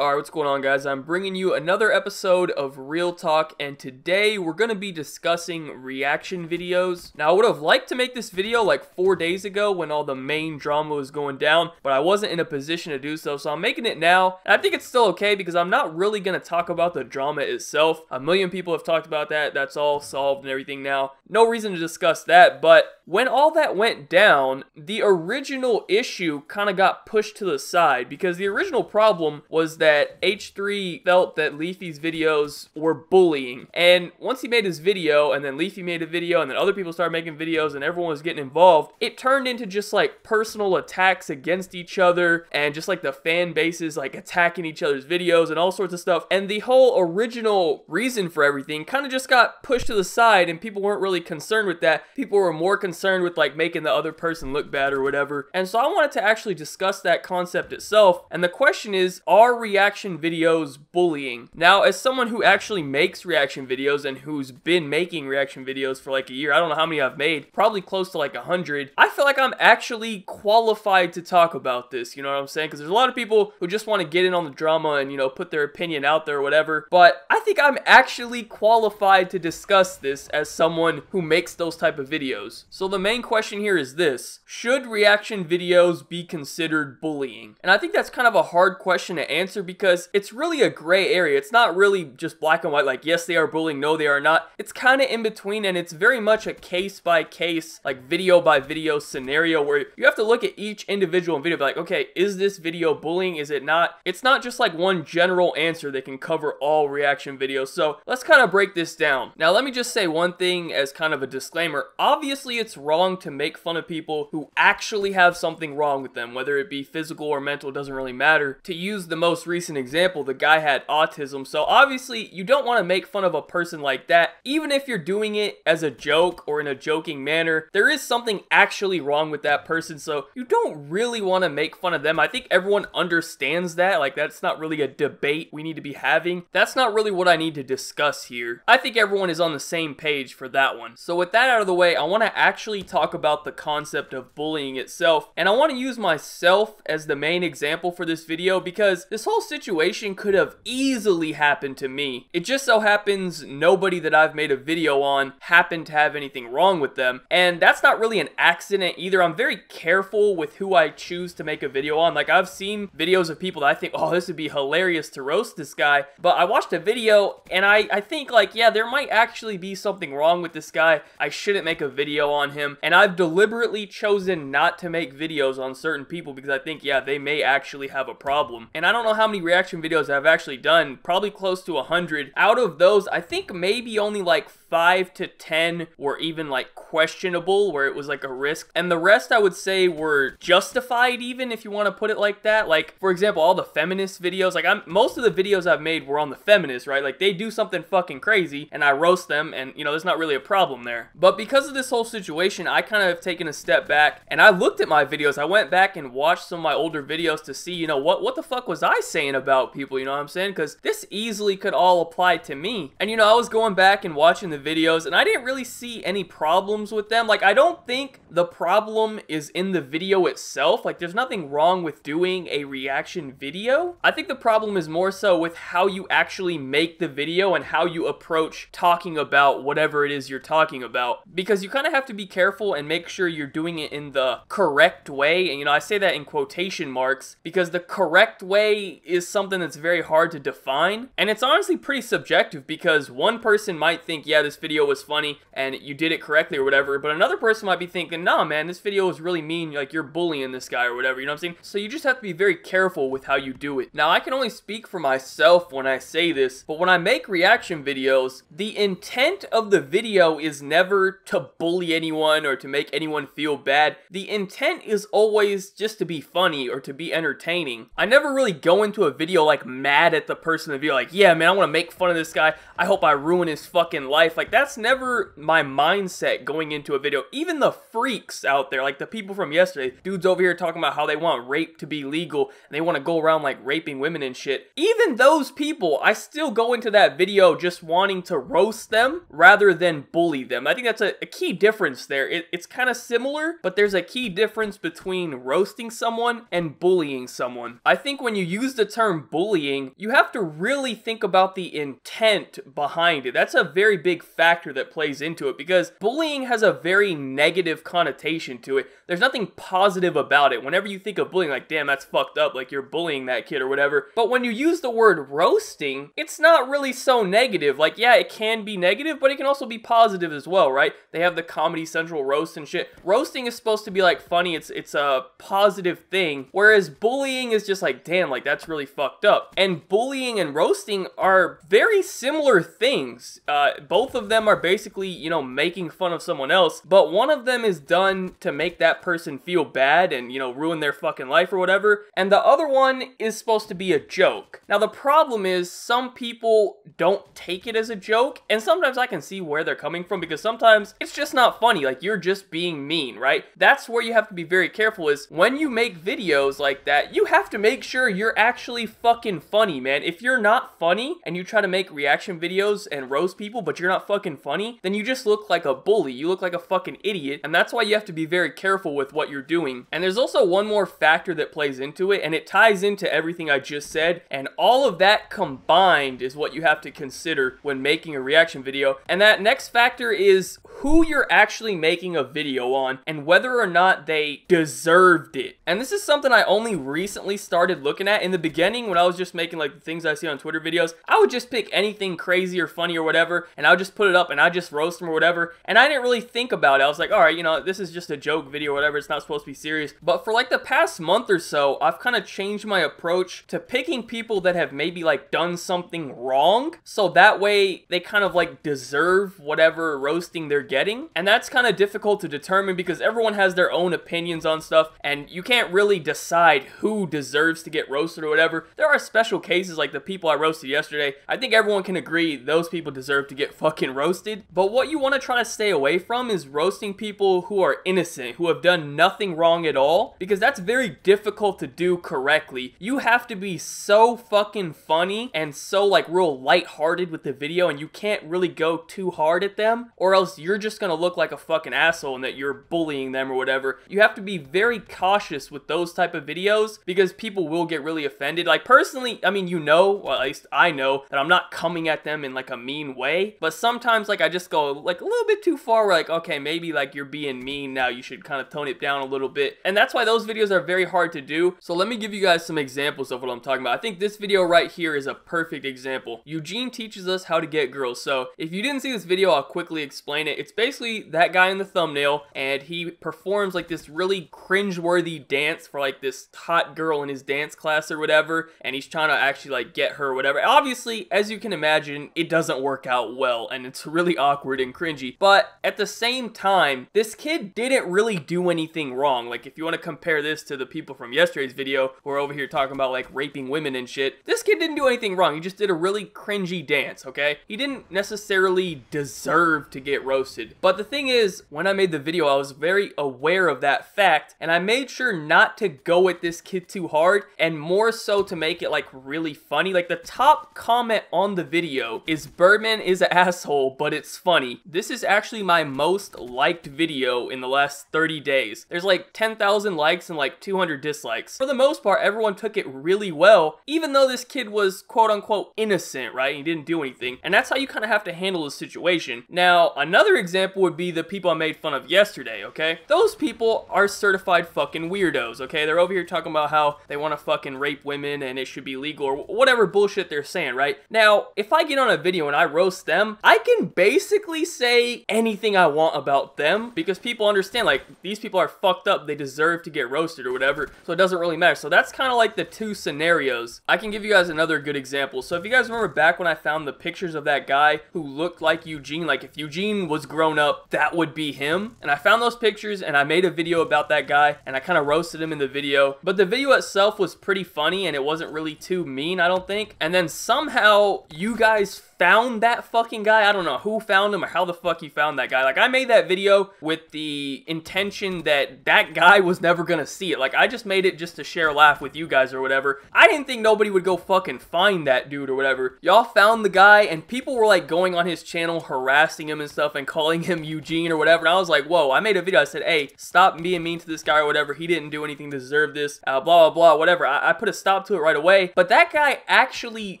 Alright, what's going on, guys? I'm bringing you another episode of Real Talk, and today we're going to be discussing reaction videos. Now, I would have liked to make this video like 4 days ago when all the main drama was going down, but I wasn't in a position to do so, so I'm making it now. And I think it's still okay because I'm not really going to talk about the drama itself. A million people have talked about that. That's all solved and everything now. No reason to discuss that, but when all that went down, the original issue kind of got pushed to the side because the original problem was that H3 felt that Leafy's videos were bullying. And once he made his video, and then Leafy made a video, and then other people started making videos, and everyone was getting involved, it turned into just like personal attacks against each other, and just like the fan bases like attacking each other's videos and all sorts of stuff. And the whole original reason for everything kind of just got pushed to the side, and people weren't really concerned with that. People were more concerned with like making the other person look bad or whatever. And so I wanted to actually discuss that concept itself. And the question is, are reaction videos bullying? Now, as someone who actually makes reaction videos and who's been making reaction videos for like a year, I don't know how many I've made, probably close to like 100, I feel like I'm actually qualified to talk about this, you know what I'm saying? Because there's a lot of people who just want to get in on the drama and, you know, put their opinion out there or whatever, but I think I'm actually qualified to discuss this as someone who makes those type of videos. So the main question here is this: should reaction videos be considered bullying? And I think that's kind of a hard question to answer because it's really a gray area. It's not really just black and white, like yes they are bullying, no they are not. It's kind of in between, and it's very much a case by case, like video by video scenario where you have to look at each individual video, be like, okay, is this video bullying, is it not? It's not just like one general answer that can cover all reaction videos. So let's kind of break this down. Now let me just say one thing as kind of a disclaimer. Obviously it's wrong to make fun of people who actually have something wrong with them, whether it be physical or mental, doesn't really matter. To use the most recent example, the guy had autism, so obviously you don't want to make fun of a person like that. Even if you're doing it as a joke or in a joking manner, there is something actually wrong with that person, so you don't really want to make fun of them. I think everyone understands that. Like, that's not really a debate we need to be having. That's not really what I need to discuss here. I think everyone is on the same page for that one. So with that out of the way, I want to actually talk about the concept of bullying itself, and I want to use myself as the main example for this video because this whole situation could have easily happened to me. It just so happens nobody that I've made a video on happened to have anything wrong with them, and that's not really an accident either. I'm very careful with who I choose to make a video on. Like, I've seen videos of people that I think, oh, this would be hilarious to roast this guy, but I watched a video and I think like, yeah, there might actually be something wrong with this guy. I shouldn't make a video on him, and I've deliberately chosen not to make videos on certain people because I think, yeah, they may actually have a problem. And I don't know how many reaction videos I've actually done, probably close to 100. Out of those, I think maybe only like 5 to 10 were even like questionable, where it was like a risk, and the rest I would say were justified, even if you want to put it like that. Like, for example, all the feminist videos, like most of the videos I've made were on the feminists, right? Like, they do something fucking crazy and I roast them, and you know, there's not really a problem there. But because of this whole situation, I kind of have taken a step back and I looked at my videos. I went back and watched some of my older videos to see, you know, what the fuck was I saying about people, you know what I'm saying? Because this easily could all apply to me. And you know, I was going back and watching the videos and I didn't really see any problems with them. Like, I don't think the problem is in the video itself. Like, there's nothing wrong with doing a reaction video. I think the problem is more so with how you actually make the video and how you approach talking about whatever it is you're talking about, because you kind of have to be careful and make sure you're doing it in the correct way. And you know, I say that in quotation marks because the correct way is something that's very hard to define, and it's honestly pretty subjective because one person might think, yeah, this video was funny and you did it correctly or whatever, but another person might be thinking, nah man, this video was really mean, like you're bullying this guy or whatever, you know what I'm saying? So you just have to be very careful with how you do it. Now, I can only speak for myself when I say this, but when I make reaction videos, the intent of the video is never to bully anyone or to make anyone feel bad. The intent is always just to be funny or to be entertaining. I never really go into a video like mad at the person in the video, like, yeah man, I want to make fun of this guy, I hope I ruin his fucking life. Like, that's never my mindset going into a video. Even the freaks out there, like the people from yesterday, dudes over here talking about how they want rape to be legal and they want to go around like raping women and shit. Even those people, I still go into that video just wanting to roast them rather than bully them. I think that's a key difference there. It's kind of similar, but there's a key difference between roasting someone and bullying someone. I think when you use the term bullying, you have to really think about the intent behind it. That's a very big factor that plays into it, because bullying has a very negative connotation to it. There's nothing positive about it. Whenever you think of bullying, like, damn, that's fucked up, like you're bullying that kid or whatever. But when you use the word roasting, it's not really so negative. Like, yeah, it can be negative, but it can also be positive as well, right? They have the Comedy Central roast and shit. Roasting is supposed to be like funny. It's a positive thing, whereas bullying is just like, damn, like that's really fucked up. And bullying and roasting are very similar things. Both of them are basically, you know, making fun of someone else, but one of them is done to make that person feel bad and, you know, ruin their fucking life or whatever, and the other one is supposed to be a joke. Now, the problem is some people don't take it as a joke, and sometimes I can see where they're coming from, because sometimes it's just not funny. Like, you're just being mean, right? That's where you have to be very careful, is when you make videos like that, you have to make sure you're actually fucking funny, man. If you're not funny and you try to make reaction videos and roast people, but you're not fucking funny, then you just look like a bully. You look like a fucking idiot, and that's why you have to be very careful with what you're doing. And there's also one more factor that plays into it, and it ties into everything I just said, and all of that combined is what you have to consider when making a reaction video. And that next factor is who you're actually making a video on and whether or not they deserved it. And this is something I only recently started looking at. In the beginning, when I was just making like the things I see on Twitter videos, I would just pick anything crazy or funny or whatever, and I would just put it up and I just roast them or whatever, and I didn't really think about it. I was like, all right, you know, this is just a joke video or whatever, it's not supposed to be serious. But for like the past month or so, I've kind of changed my approach to picking people that have maybe like done something wrong, so that way they kind of like deserve whatever roasting they're getting. And that's kind of difficult to determine because everyone has their own opinions on stuff, and you can't really decide who deserves to get roasted or whatever. There are special cases like the people I roasted yesterday. I think everyone can agree those people deserve to get fucking roasted. But what you want to try to stay away from is roasting people who are innocent, who have done nothing wrong at all, because that's very difficult to do correctly. You have to be so fucking funny and so like real lighthearted with the video, and you can't really go too hard at them, or else you're just gonna look like a fucking asshole and that you're bullying them or whatever. You have to be very cautious with those type of videos because people will get really offended. Like, personally, I mean, you know, well, at least I know that I'm not coming at them in like a mean way, but sometimes like I just go like a little bit too far where like, okay, maybe like you're being mean now, you should kind of tone it down a little bit. And that's why those videos are very hard to do. So let me give you guys some examples of what I'm talking about. I think this video right here is a perfect example. Eugene teaches us how to get girls. So if you didn't see this video, I'll quickly explain it. It's basically that guy in the thumbnail, and he performs like this really cringeworthy dance for like this hot girl in his dance class or whatever, and he's trying to actually like get her or whatever. Obviously, as you can imagine, it doesn't work out well, and it's really awkward and cringy. But at the same time, this kid didn't really do anything wrong. Like, if you want to compare this to the people from yesterday's video who are over here talking about like raping women and shit, this kid didn't do anything wrong. He just did a really cringy dance, okay? He didn't necessarily deserve to get roasted. But the thing is, when I made the video, I was very aware of that fact, and I made sure not to go at this kid too hard, and more so to make it like really funny. Like, the top comment on the video is Birdman is an asshole, but it's funny. This is actually my most liked video in the last 30 days. There's like 10,000 likes and like 200 dislikes. For the most part, everyone took it really well, even though this kid was quote unquote innocent, right? He didn't do anything. And that's how you kind of have to handle the situation. Now, another example would be the people I made fun of yesterday, okay? Those people are certified fucking weirdos, okay? They're over here talking about how they want to fucking rape women and it should be legal or whatever bullshit they're saying, right? Now, if I get on a video and I roast them, I can basically say anything I want about them because people understand, like, these people are fucked up, they deserve to get roasted or whatever, so it doesn't really matter. So that's kind of like the two scenarios. I can give you guys another good example. So if you guys remember back when I found the pictures of that guy who looked like Eugene, like if Eugene was grown up, that would be him. And I found those pictures and I made a video about that guy and I kind of roasted him in the video. But the video itself was pretty funny and it wasn't really too mean, I don't think. And then somehow you guys found that fucking guy. I don't know who found him or how the fuck he found that guy. Like, I made that video with the intention that that guy was never gonna see it. Like, I just made it just to share a laugh with you guys or whatever. I didn't think nobody would go fucking find that dude or whatever. Y'all found the guy, and people were like going on his channel harassing him and stuff and calling him Eugene or whatever. And I was like, whoa, I made a video. I said, hey, stop being mean to this guy or whatever. He didn't do anything to deserve this, blah, blah, blah, whatever. I put a stop to it right away. But that guy actually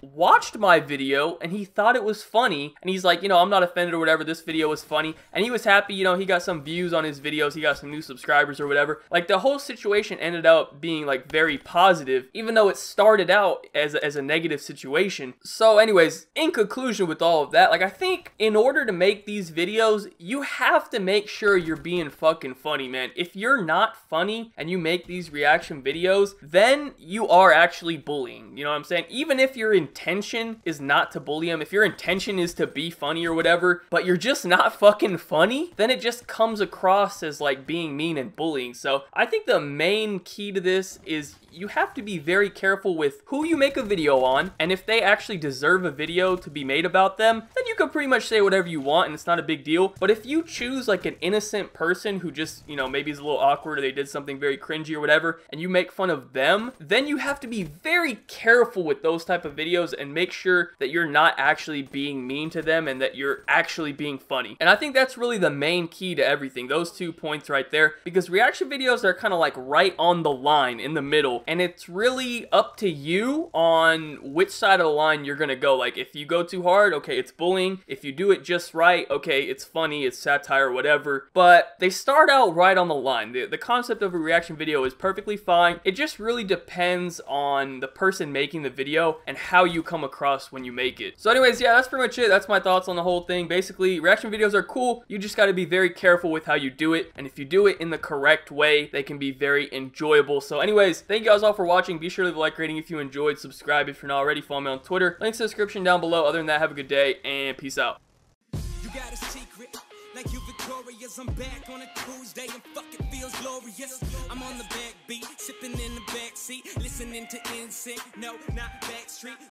watched my video and he thought it was funny. And he's like, you know, I'm not offended or whatever. This video was funny. And he was happy, you know, he got some views on his videos. He got some new subscribers or whatever. Like, the whole situation ended up being like very positive, even though it started out as a negative situation. So anyways, in conclusion with all of that, like, I think in order to make these videos, you have to make sure you're being fucking funny, man. If you're not funny and you make these reaction videos, then you are actually bullying. You know what I'm saying? Even if your intention is not to bully them, if your intention is to be funny or whatever, but you're just not fucking funny, then it just comes across as like being mean and bullying. So I think the main key to this is you have to be very careful with who you make a video on, and if they actually deserve a video to be made about them, then you can pretty much say whatever you want and it's not a big deal. But if you choose like an innocent person who just, you know, maybe is a little awkward or they did something very cringy or whatever, and you make fun of them, then you have to be very careful with those type of videos and make sure that you're not actually being mean to them and that you're actually being funny. And I think that's really the main key to everything, those 2 points right there, because reaction videos are kind of like right on the line in the middle, and it's really up to you on which side of the line you're gonna go. Like, if you go too hard, okay, it's bullying. If you do it just right, okay, it's funny, it's satire, whatever. But they start out right on the line. The concept of a reaction video is perfectly fine. It just really depends on the person making the video and how you come across when you make it. So anyways, yeah, that's pretty much it. That's my thoughts on the whole thing. Basically, reaction videos are cool. You just got to be very careful with how you do it. And if you do it in the correct way, they can be very enjoyable. So anyways, thank you guys all for watching. Be sure to leave a like rating if you enjoyed. Subscribe if you're not already. Follow me on Twitter. Links in the description down below. Other than that, have a good day and peace out. You got a secret, like you victorious. I'm back on a Tuesday and fucking feels glorious. I'm on the backbeat, sipping in the backseat, listening to NSYNC. No, not Backstreet.